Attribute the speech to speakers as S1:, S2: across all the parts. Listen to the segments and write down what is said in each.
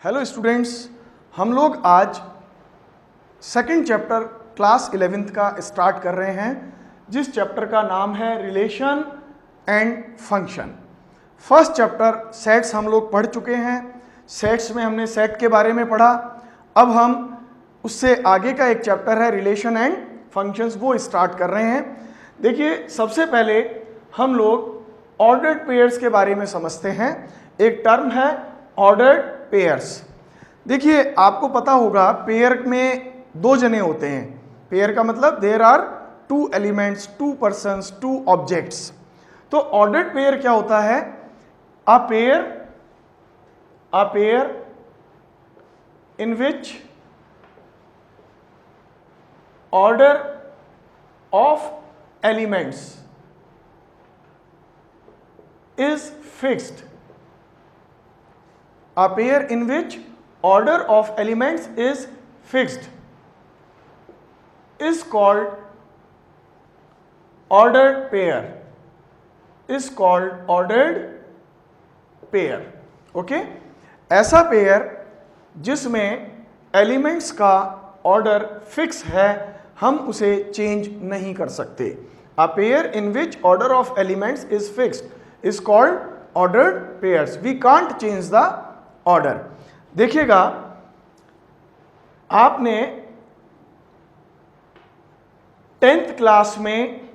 S1: Hello students, हम लोग आज सेकंड चैप्टर क्लास 11th का स्टार्ट कर रहे हैं, जिस चैप्टर का नाम है relation and function. First chapter sets हम लोग पढ़ चुके हैं। सेट्स में हमने सेट के बारे में पढ़ा। अब हम उससे आगे का एक चैप्टर है रिलेशन एंड फंक्शंस, वो स्टार्ट कर रहे हैं। देखिए, सबसे पहले हम लोग ऑर्डर्ड पेयर्स के बारे में समझते हैं। एक टर्म है ऑर्डर्ड पेयर्स। देखिए, आपको पता होगा पेयर में दो जने होते हैं। पेयर का मतलब there are two elements, two persons, two objects. तो ऑर्डर्ड पेयर क्या होता है? A pair in which order of elements is fixed. A pair in which order of elements is fixed is called ordered pair. Is called ordered pair. Okay? ऐसा pair जिसमें elements का order fix है, हम उसे change नहीं कर सकते। A pair in which order of elements is fixed is called ordered pairs. We can't change the order. देखिएगा, आपने 10th क्लास में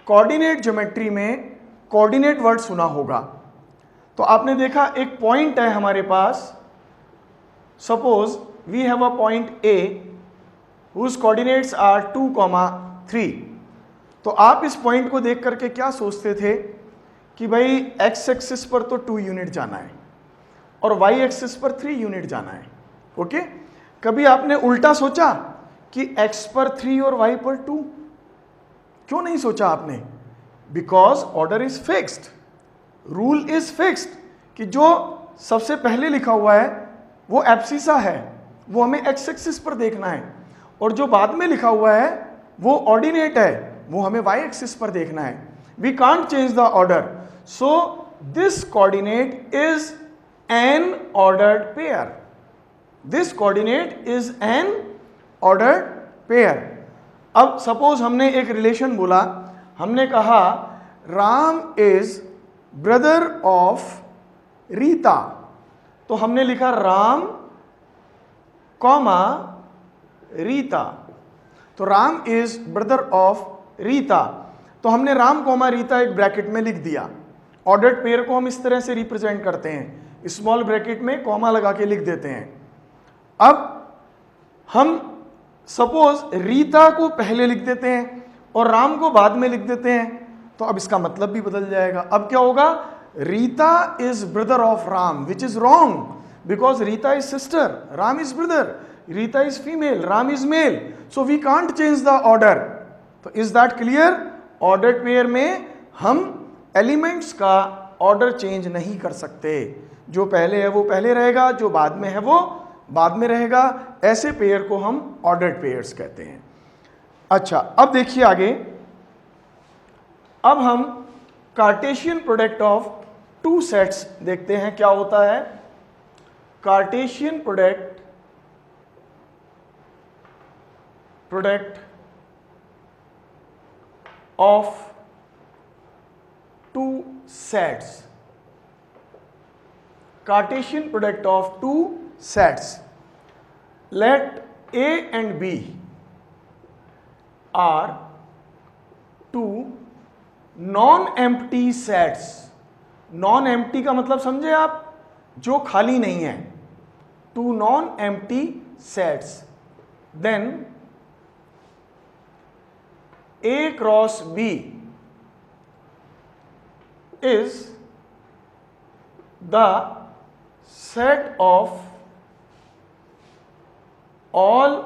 S1: कोऑर्डिनेट ज्योमेट्री में कोऑर्डिनेट वर्ड सुना होगा। तो आपने देखा एक पॉइंट है हमारे पास। Suppose we have a point A whose coordinates are 2, 3। तो आप इस पॉइंट को देख करके क्या सोचते थे कि भाई एक्स एक्सिस पर तो 2 यूनिट जाना है और वाई एक्सिस पर 3 यूनिट जाना है। ओके? कभी आपने उल्टा सोचा कि एक्स पर 3 और वाई पर 2? क्यों नहीं सोचा आपने? Because order is fixed, rule is fixed कि जो सबसे पहले लिखा हुआ है वो एब्सिसा है, वो हमें एक्स एक्सिस पर देखना है, और जो बाद में लिखा हुआ है वो ऑर्डिनेट है, वो हमें वाई एक्सिस पर देखना है। We can't change the order, so this coordinate is an ordered pair. This coordinate is an ordered pair. अब सपोज हमने एक रिलेशन बोला, हमने कहा Ram is brother of Rita. तो हमने लिखा राम कॉमा रीता। तो Ram is brother of Rita. तो हमने राम कॉमा रीता एक ब्रैकेट में लिख दिया। ऑर्डर्ड पेयर को हम इस तरह से रिप्रेजेंट करते हैं, स्मॉल ब्रैकेट में कॉमा लगा के लिख देते हैं। अब हम सपोज रीता को पहले लिख देते हैं और राम को बाद में लिख देते हैं, तो अब इसका मतलब भी बदल जाएगा। अब क्या होगा? Rita is brother of Ram, which is wrong, because Rita is sister, Ram is brother, Rita is female, Ram is male, so we can't change the order. तो is that clear? Ordered pair में हम एलिमेंट्स का ऑर्डर चेंज नहीं कर सकते। जो पहले है वो पहले रहेगा, जो बाद में है वो बाद में रहेगा। ऐसे पेयर को हम ऑर्डर्ड पेयर्स कहते हैं। अच्छा, अब देखिए आगे। अब हम Cartesian product of two sets देखते हैं क्या होता है। Cartesian product of two sets. Cartesian product of two sets. Let A and B are two non-empty sets. Non-empty का मतलब समझे आप? जो खाली नहीं है। Two non-empty sets. Then A cross B is the set of all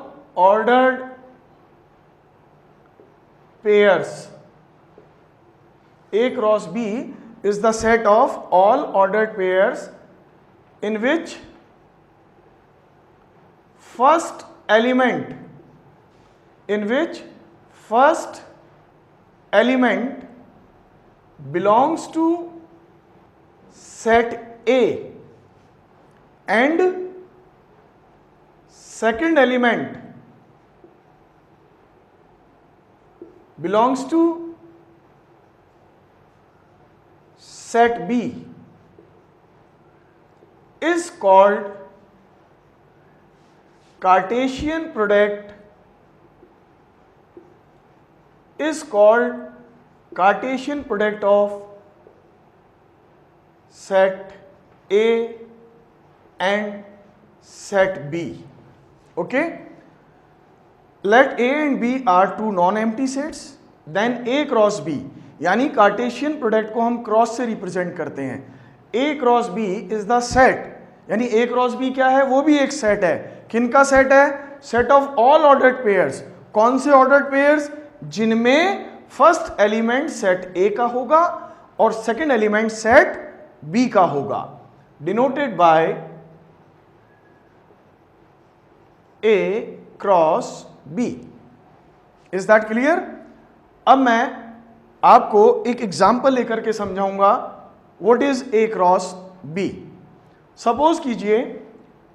S1: ordered pairs. A cross B is the set of all ordered pairs in which first element belongs to set A and second element belongs to set B is called Cartesian product of set A and set B. Okay, let A and B are two non-empty sets, then A cross B, यानी Cartesian product को हम cross से represent करते हैं. A cross B is the set, यानी A cross B क्या है, वो भी एक सेट है. किनका सेट है? Set of all ordered pairs. कौन से ऑर्डर्ड पेयर्स? जिनमें फर्स्ट एलिमेंट सेट A का होगा और सेकेंड एलिमेंट सेट B का होगा, denoted by A cross B. Is that clear? अब मैं आपको एक एग्जाम्पल लेकर के समझाऊंगा what is A cross B. Suppose कीजिए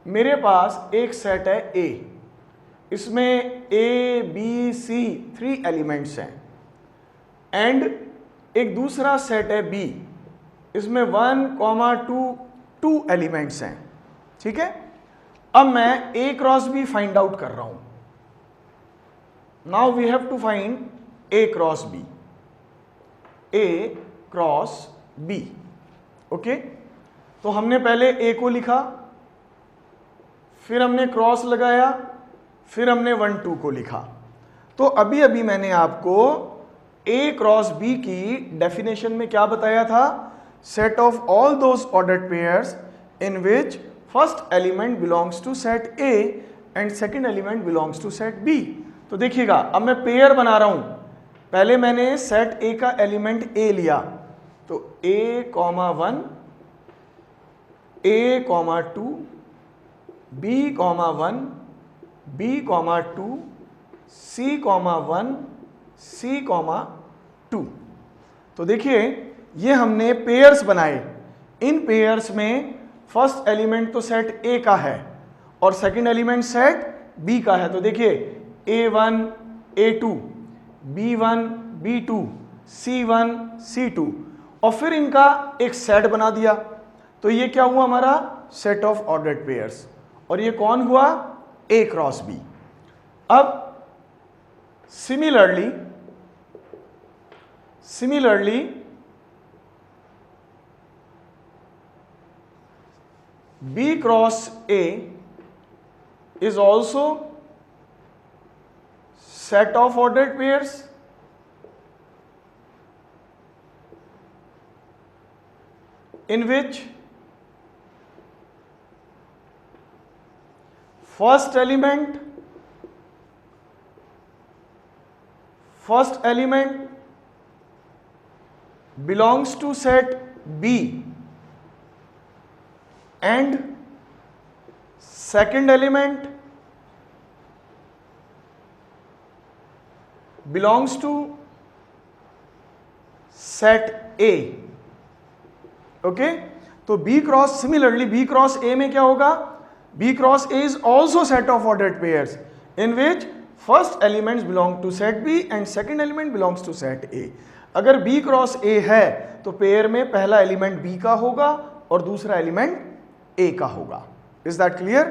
S1: मेरे पास एक सेट है A, इसमें A, B, C 3 एलिमेंट्स हैं, एंड एक दूसरा सेट है B, इसमें 1, 2 एलिमेंट्स हैं. ठीक है, अब मैं A cross B find out कर रहा हूं. Now we have to find A cross B. A cross B. Okay, तो हमने पहले A को लिखा, फिर हमने क्रॉस लगाया, फिर हमने 1, 2 को लिखा. तो अभी अभी मैंने आपको A क्रॉस B की डेफिनेशन में क्या बताया था? Set of all those ordered pairs in which first element belongs to set A and second element belongs to set B. तो देखिएगा, अब मैं पेयर बना रहा हूं. पहले मैंने सेट A का एलिमेंट A लिया, तो A, 1, A, 2, B, 1, B, 2, C, 1, C, 2. तो देखिए ये हमने पेयर्स बनाए. इन पेयर्स में फर्स्ट एलिमेंट तो सेट A का है और सेकंड एलिमेंट सेट B का है. तो देखिए A1, A2, B1, B2, C1, C2, और फिर इनका एक सेट बना दिया. तो ये क्या हुआ? हमारा सेट ऑफ ऑर्डर्ड पेयर्स. और ये कौन हुआ? A cross B. अब similarly B cross A is also set of ordered pairs in which first element belongs to set B and second element belongs to set A. Okay, तो B cross, similarly B cross A में क्या होगा? B cross A is also set of ordered pairs in which first elements belong to set B and second element belongs to set A. अगर B cross A है तो pair में पहला element B का होगा और दूसरा एलिमेंट A का होगा. Is that clear?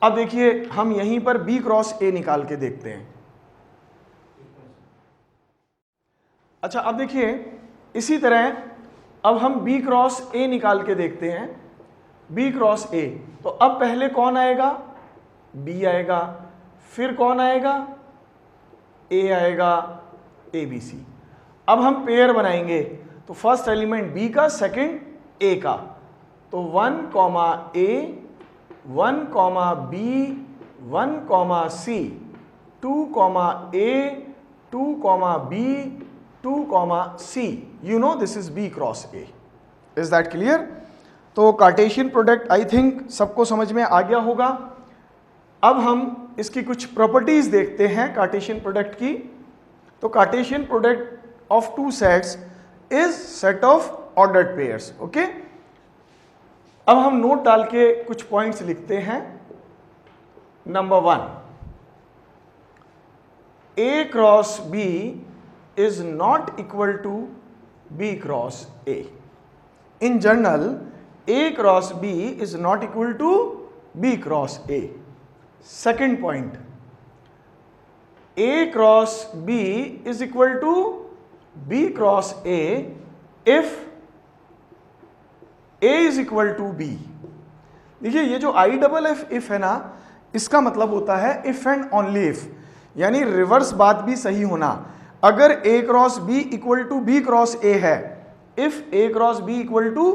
S1: अब देखिए हम यहीं पर B क्रॉस A निकाल के देखते हैं. अच्छा, अब देखिए इसी तरह अब हम B क्रॉस A निकाल के देखते हैं. B क्रॉस A, तो अब पहले कौन आएगा? B आएगा, फिर कौन आएगा? A आएगा, ABC. अब हम पेयर बनाएंगे, तो फर्स्ट एलिमेंट B का, सेकंड A का, तो 1, A, 1, B, 1, C, 2, A, 2, B, 2, C. You know this is B cross A. Is that clear? तो कार्टेशियन प्रोडक्ट आई थिंक सबको समझ में आ गया होगा. अब हम इसकी कुछ प्रॉपर्टीज देखते हैं कार्टेशियन प्रोडक्ट की. तो Cartesian product of two sets is set of ordered pairs. Okay, अब हम नोट डाल के कुछ पॉइंट्स लिखते हैं। Number 1, A cross B is not equal to B cross A. In general, A cross B is not equal to B cross A. Second point, A cross B is equal to B cross A if A is equal to B. देखिए ये जो IFF if है ना, इसका मतलब होता है if and only if, यानी रिवर्स बात भी सही होना। अगर A cross B equal to B cross A है, if A cross B equal to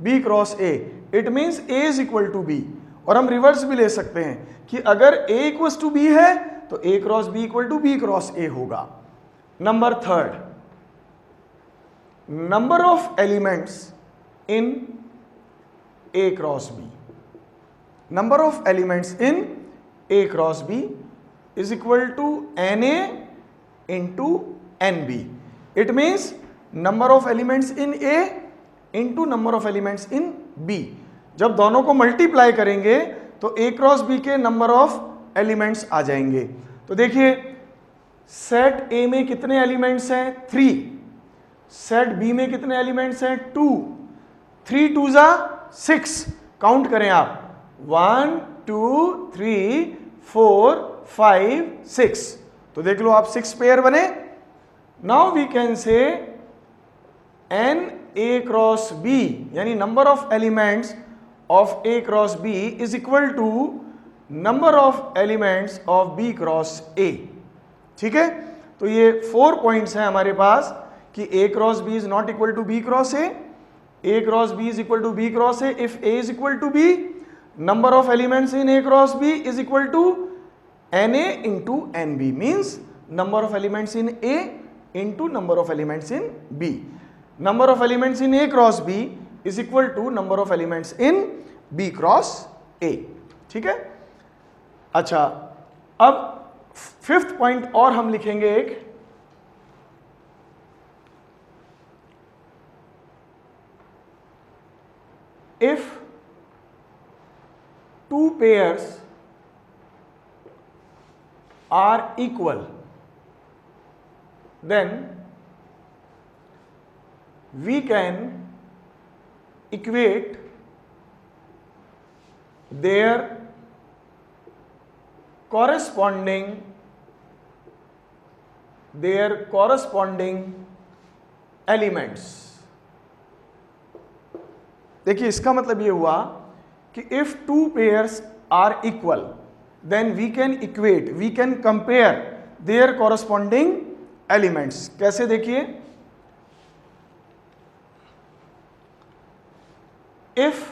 S1: B cross A, it means A is equal to B। और हम रिवर्स भी ले सकते हैं कि अगर A इक्वल टू B है तो A cross B equal to B cross A होगा। Number 3, number of elements in A cross B, number of elements in A cross B is equal to NA into NB. It means number of elements in A into number of elements in B. जब दोनों को multiply करेंगे तो A cross B के number of elements आ जाएंगे। तो देखिए set A में कितने एलिमेंट्स हैं? 3। सेट B में कितने एलिमेंट्स हैं? 2। 3 2 जा 6। काउंट करें आप, 1 2 3 4 5 6। तो देख लो आप 6 पेयर बने। Now we can say n A cross B, यानी number of elements of A cross B is equal to number of elements of B cross A. ठीक है, तो ये 4 पॉइंट्स हैं हमारे पास कि A cross B is not equal to B cross A cross B is equal to B cross A if A is equal to B, number of elements in A cross B is equal to NA into NB, means number of elements in A into number of elements in B. Number of elements in A cross B is equal to number of elements in B cross A. ठीक है, अच्छा अब 5th point और हम लिखेंगे एक, if 2 pairs are equal, then we can equate their corresponding elements. देखिए इसका मतलब ये हुआ कि if 2 pairs are equal, then we can equate, we can compare their corresponding elements. कैसे? देखिए, if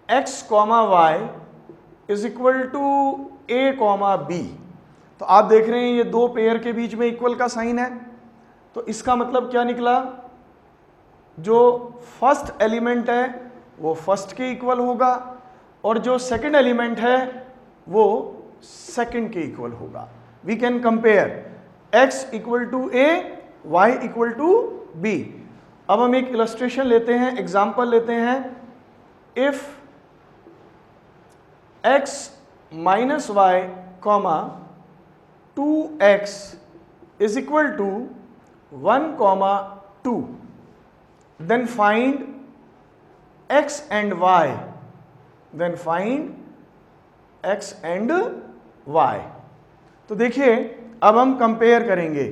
S1: x, y is equal to a, b, तो आप देख रहे हैं ये 2 पेयर के बीच में इक्वल का साइन है, तो इसका मतलब क्या निकला? जो फर्स्ट एलिमेंट है वो फर्स्ट के इक्वल होगा और जो सेकंड एलिमेंट है वो सेकंड के इक्वल होगा। We can compare x equal to a, y equal to b। अब हम एक इलस्ट्रेशन लेते हैं, एग्जांपल लेते हैं। If x minus Y comma 2x is equal to 1 comma 2, then find x and y, then find x and y। तो देखिए अब हम कंपेयर करेंगे,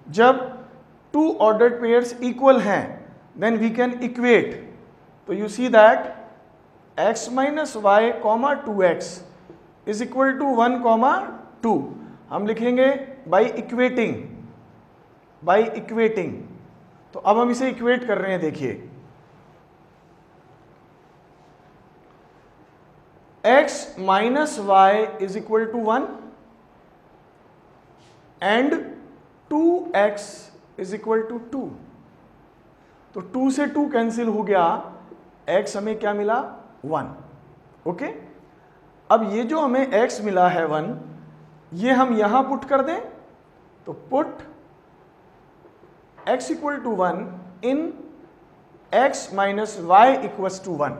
S1: जब 2 ऑर्डर्ड पेयर्स इक्वल हैं then we can equate। तो you see that x minus y comma 2x is equal to 1 comma 2। हम लिखेंगे by equating। तो अब हम इसे इक्वेट कर रहे हैं। देखिए x minus Y is equal to 1 and 2x is equal to 2। तो 2 से 2 कैंसिल हो गया, x हमें क्या मिला? 1। ओके, अब ये जो हमें x मिला है 1, ये हम यहां पुट कर दें, तो put x equal to 1 in x minus Y equals to 1।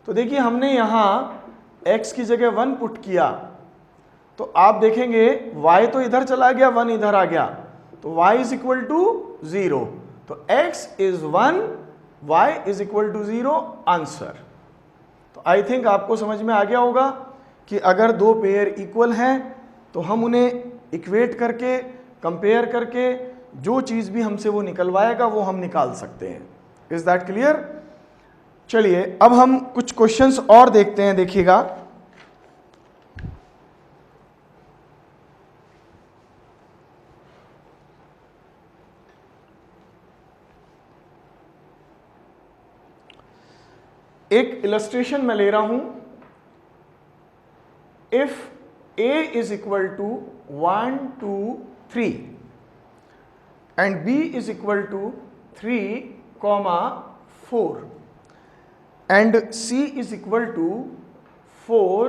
S1: तो देखिए हमने यहाँ x की जगह 1 पुट किया, तो आप देखेंगे y तो इधर चला गया, 1 इधर आ गया, तो y इज इक्वल टू 0। तो x is 1, y is equal to 0 answer. तो आई थिंक आपको समझ में आ गया होगा कि अगर दो पेयर इक्वल हैं तो हम उन्हें इक्वेट करके, कंपेयर करके जो चीज़ भी हमसे वो निकलवाएगा वो हम निकाल सकते हैं। Is that clear? चलिए अब हम कुछ क्वेश्चंस और देखते हैं। देखिएगा, एक इलस्ट्रेशन मैं ले रहा हूं। If a is equal to 1 2 3 and b is equal to 3, 4 and c is equal to 4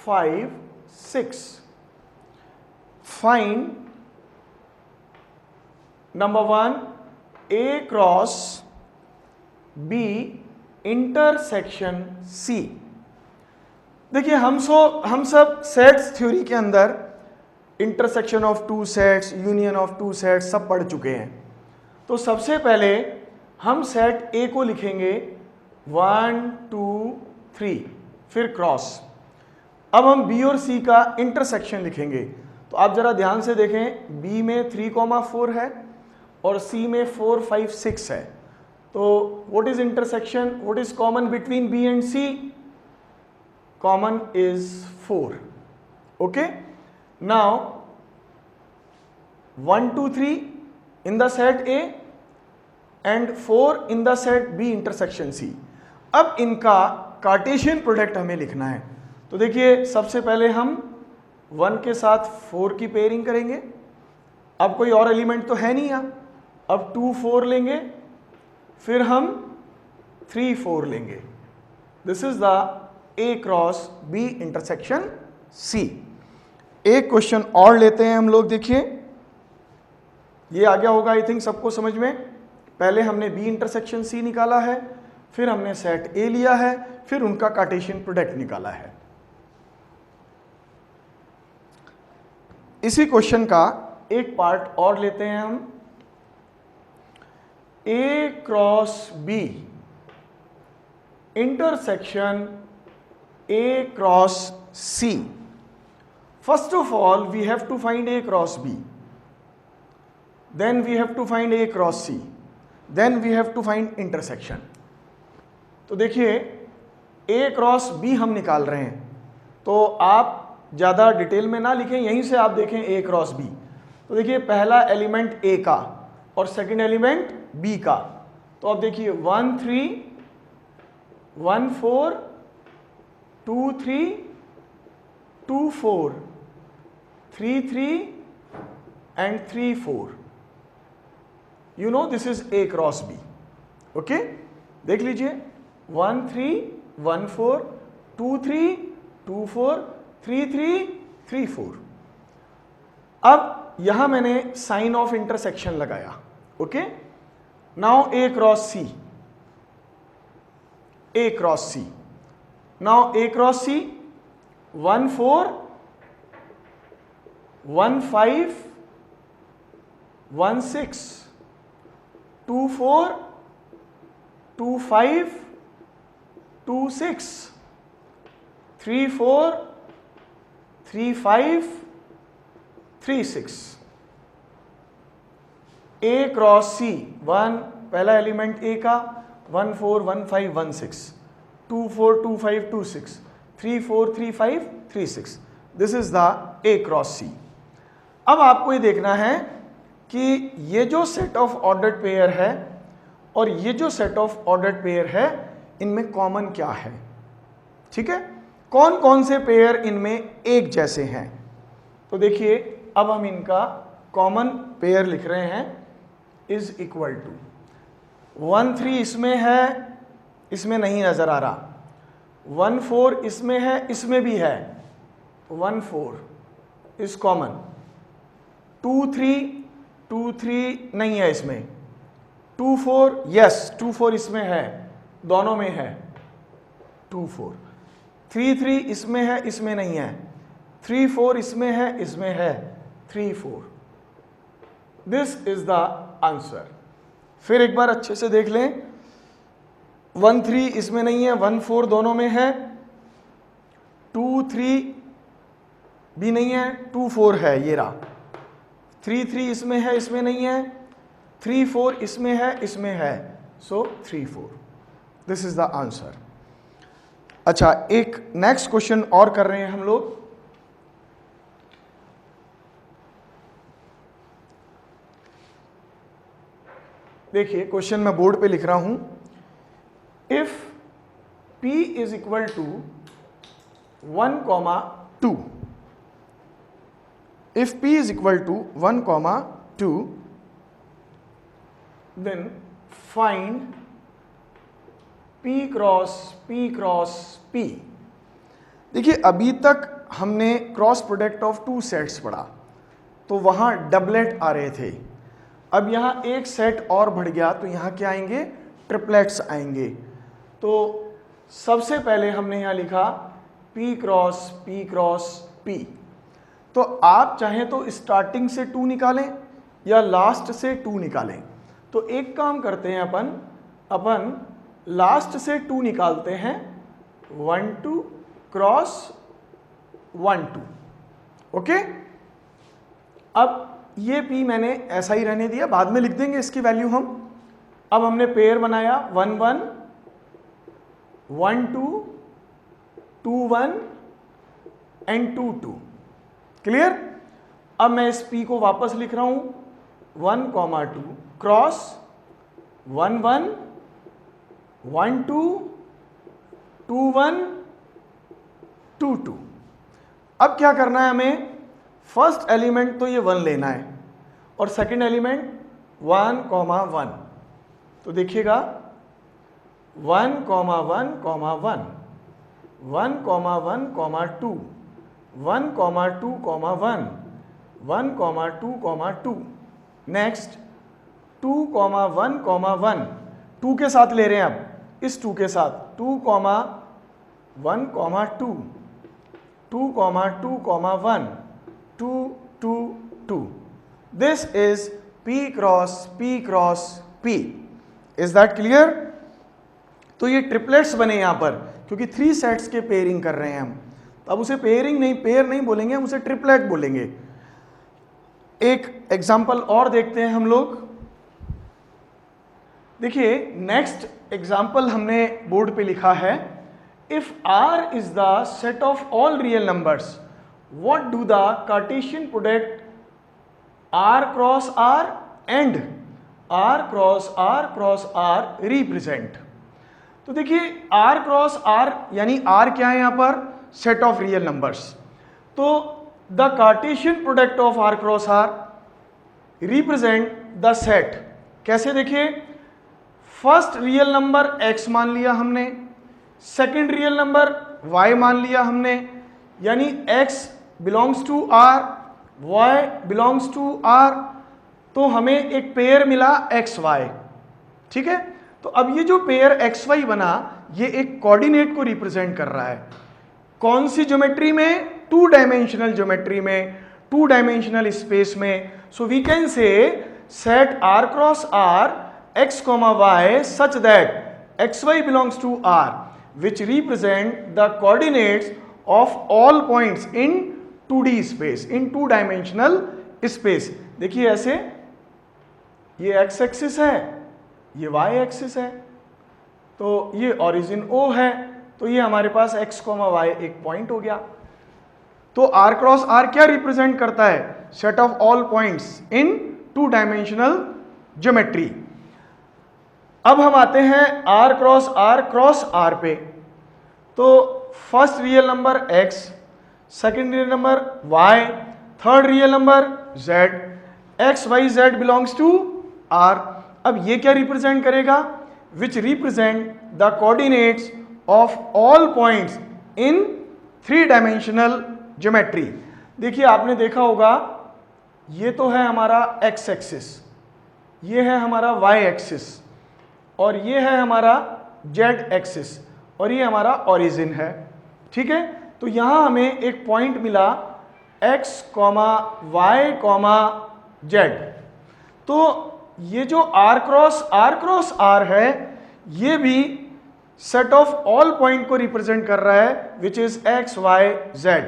S1: 5 6, find number 1 a cross b intersection c। देखिए हम सब सेट्स थ्योरी के अंदर intersection of two sets, union of two sets सब पढ़ चुके हैं। तो सबसे पहले हम सेट ए को लिखेंगे 1 2 3, फिर क्रॉस। अब हम बी और सी का इंटरसेक्शन लिखेंगे। तो आप जरा ध्यान से देखें, बी में 3 4 है और सी में 4 5 6 है। तो what is intersection, what is common between B and C? Common is 4। Okay, now 1 2 3 in the set A and 4 in the set B intersection C। अब इनका कार्टेशियन प्रोडक्ट हमें लिखना है। तो देखिए सबसे पहले हम 1 के साथ 4 की पेयरिंग करेंगे। अब कोई और एलिमेंट तो है नहीं यहाँ। अब 2 4 लेंगे, फिर हम 3 4 लेंगे। This is the A cross B intersection C। एक क्वेश्चन और लेते हैं हम लोग। देखिए ये आ गया होगा आई थिंक सबको समझ में। पहले हमने B इंटरसेक्शन C निकाला है, फिर हमने सेट A लिया है, फिर उनका कार्टेशियन प्रोडक्ट निकाला है। इसी क्वेश्चन का एक पार्ट और लेते हैं हम। A cross B intersection A cross C। First of all we have to find A cross B, then we have to find A cross C, then we have to find intersection। तो देखिए A cross B हम निकाल रहे हैं, तो आप ज़्यादा detail में ना लिखें, यहीं से आप देखें A क्रॉस B। तो देखिए पहला एलिमेंट A का और सेकंड एलिमेंट B का। तो अब देखिए 1 3 1 4 2 3 2 4 3 3 and 3 4। You know this is A cross B। Okay, देख लीजिए 1 3 1 4 2 3 2 4 3 3 3 4। अब यहां मैंने साइन ऑफ इंटरसेक्शन लगाया। Okay, now A cross C, A cross C। Now A cross C 1 4 1 5 1 6 2 4 2 5 2 6 3 4 3 5 3 6। A cross C 1 पहला एलिमेंट A का 1 4 1 5 1 6 2 4 2 5 2 6 3 4 3 5 3 6। This is the A cross C। अब आपको ये देखना है कि ये जो सेट ऑफ ऑर्डर्ड पेयर है और ये जो सेट ऑफ ऑर्डर्ड पेयर है इनमें कॉमन क्या है। ठीक है, कौन कौन से पेयर इनमें एक जैसे हैं। तो देखिए अब हम इनका कॉमन पेयर लिख रहे हैं, इज इक्वल टू 1 3 इसमें है, इसमें नहीं नजर आ रहा। 1 4 इसमें है, इसमें भी है, 1 4 इज कॉमन। 2 3 2 3 नहीं है इसमें, 2 4, यस 2 4 इसमें है, दोनों में है 2 4। 3 3 इसमें है, इसमें नहीं है। 3 4 इसमें है, इसमें है 3 4। This is the answer. फिर एक बार अच्छे से देख लें। 1 3 इसमें नहीं है, 1 4 दोनों में है, 2 3 भी नहीं है, 2 4 है, ये रहा। 3 3 इसमें है, इसमें नहीं है, 3 4 इसमें है, इसमें है, सो 3 4। This is the answer. अच्छा, एक नेक्स्ट क्वेश्चन और कर रहे हैं हम लोग। देखिए क्वेश्चन मैं बोर्ड पे लिख रहा हूं। If P is equal to 1,2, if P is equal to 1,2, then find P cross P। देखिए अभी तक हमने cross product of two sets पढ़ा, तो वहां डबलेट आ रहे थे। अब यहां एक सेट और बढ़ गया, तो यहां क्या आएंगे, ट्रिपलेट्स आएंगे। तो सबसे पहले हमने यहां लिखा P क्रॉस P। तो आप चाहें तो स्टार्टिंग से 2 निकालें या लास्ट से 2 निकालें। तो एक काम करते हैं, अपन लास्ट से 2 निकालते हैं, 1 2 क्रॉस 1 2। ओके, अब ये P मैंने ऐसा ही रहने दिया, बाद में लिख देंगे इसकी वैल्यू हम। अब हमने पेयर बनाया 1 1 1 2 2 1 एंड 2 2। क्लियर। अब मैं इस P को वापस लिख रहा हूं, 1,2 क्रॉस 1 1 1 2 2 1 2 2। अब क्या करना है हमें, फर्स्ट एलिमेंट तो ये 1 लेना है और सेकंड एलिमेंट 1 1। तो देखिएगा 1 1 1 1 1 1 2 1 1 1 2 2। नेक्स्ट 2 1 1 2 के साथ ले रहे हैं, अब इस 2 के साथ 2 1 2 2 2 1 2 2 2। This is P cross P। Is that clear. तो ये ट्रिपलेट्स बने यहां पर, क्योंकि 3 सेट्स के पेयरिंग कर रहे हैं हम। अब उसे पेयर नहीं बोलेंगे, हम उसे ट्रिपलेट बोलेंगे। एक एग्जांपल और देखते हैं हम लोग। देखिए नेक्स्ट एग्जांपल हमने बोर्ड पे लिखा है, if R is the set of all real numbers, what do the Cartesian product R cross R and R cross R represent. तो देखिए R क्रॉस R यानी R क्या है यहां पर, सेट ऑफ रियल नंबर्स। तो the Cartesian product of R cross R represent the set. कैसे, देखिए फर्स्ट रियल नंबर x मान लिया हमने, सेकंड रियल नंबर y मान लिया हमने, यानी x belongs to R, y belongs to R। तो हमें एक पेयर मिला XY, ठीक है। तो अब ये जो पेयर XY बना, ये एक कोऑर्डिनेट को रिप्रेजेंट कर रहा है। कौन सी ज्योमेट्री में, 2 डायमेंशनल ज्योमेट्री में, 2 डायमेंशनल स्पेस में। So we can say set R cross R x, y such that xy belongs to R, which represent the coordinates of all points in 2D space, in 2 dimensional space। देखिए ऐसे, ये x axis है, ये y axis है, तो ये origin O है, तो ये हमारे पास x, y एक पॉइंट हो गया। तो R क्रॉस R क्या रिप्रेजेंट करता है, set of all points in 2 dimensional geometry. अब हम आते हैं R क्रॉस R पे। तो first real number x, second real number y, third real number z, x y z belongs to R। अब ये क्या रिप्रेजेंट करेगा, which represent the coordinates of all points in 3 dimensional geometry. देखिए आपने देखा होगा, ये तो है हमारा x एक्सिस, ये है हमारा y एक्सिस और ये है हमारा z एक्सिस और ये हमारा ओरिजिन है। ठीक है, तो यहां हमें एक पॉइंट मिला x, y, z। तो ये जो r क्रॉस r है, ये भी सेट ऑफ ऑल पॉइंट को रिप्रेजेंट कर रहा है which is x, y, z।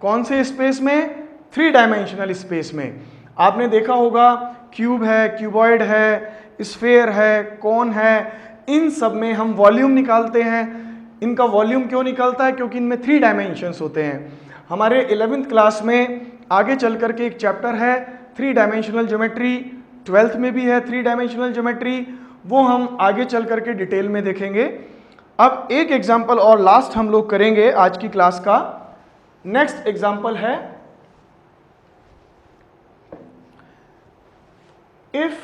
S1: कौन से स्पेस में? 3 डायमेंशनल स्पेस में। आपने देखा होगा क्यूब है, क्यूबॉइड है, स्फेयर है, कोन है, इन सब में हम वॉल्यूम निकालते हैं। इनका वॉल्यूम क्यों निकलता है? क्योंकि इनमें 3 डायमेंशंस होते हैं। हमारे 11th क्लास में आगे चल करके एक चैप्टर है 3 डायमेंशनल ज्योमेट्री, 12th में भी है 3 डायमेंशनल ज्योमेट्री, वो हम आगे चल करके डिटेल में देखेंगे। अब एक एग्जाम्पल और लास्ट हम लोग करेंगे आज की क्लास का। नेक्स्ट एग्जाम्पल है, if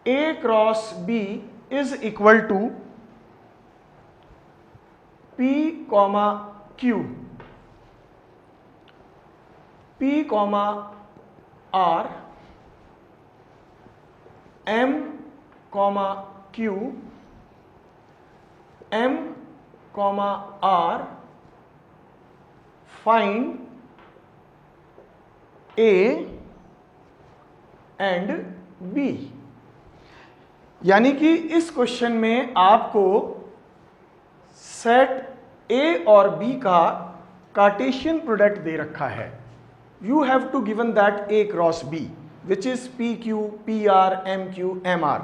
S1: A cross B is equal to P, Q, P, R, M, Q, M, R, find A and B। यानी कि इस क्वेश्चन में आपको सेट A और B का कार्टेशियन प्रोडक्ट दे रखा है। You have to given that A cross B which is PQ, PR, MQ, MR।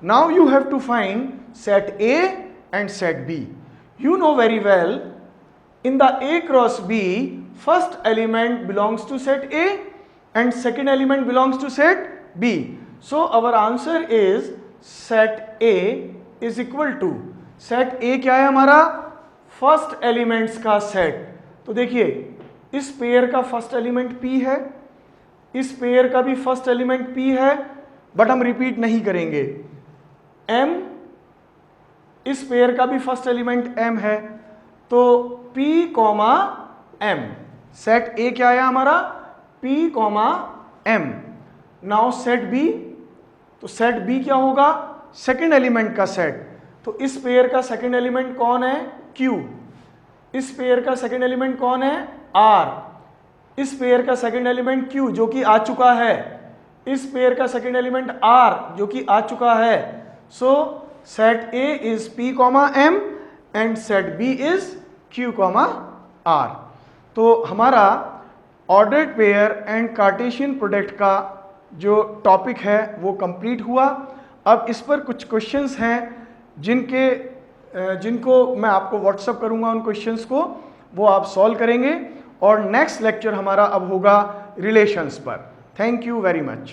S1: Now you have to find set A and set B। You know very well, in the A cross B, first element belongs to set A and second element belongs to set B. So our answer is set A is equal to, set A क्या है हमारा? First elements का set. तो देखिए इस pair का first element P है, इस पेयर का भी फर्स्ट एलिमेंट P है, बट हम रिपीट नहीं करेंगे। M, इस पेयर का भी फर्स्ट एलिमेंट M है, तो P, M। सेट A क्या है हमारा? P, M। Now set B, तो सेट B क्या होगा? सेकेंड एलिमेंट का सेट। तो इस पेयर का सेकेंड एलिमेंट कौन है? Q। इस पेयर का सेकेंड एलिमेंट कौन है? R। इस पेयर का सेकेंड एलिमेंट Q जो कि आ चुका है, इस पेयर का सेकेंड एलिमेंट R जो कि आ चुका है। सो set A is P, M and set B is Q, R। तो हमारा ordered pair and Cartesian product का जो टॉपिक है वो कंप्लीट हुआ। अब इस पर कुछ क्वेश्चंस हैं जिनको मैं आपको व्हाट्सअप करूंगा, उन क्वेश्चंस को वो आप सॉल्व करेंगे और नेक्स्ट लेक्चर हमारा अब होगा रिलेशंस पर। Thank you very much.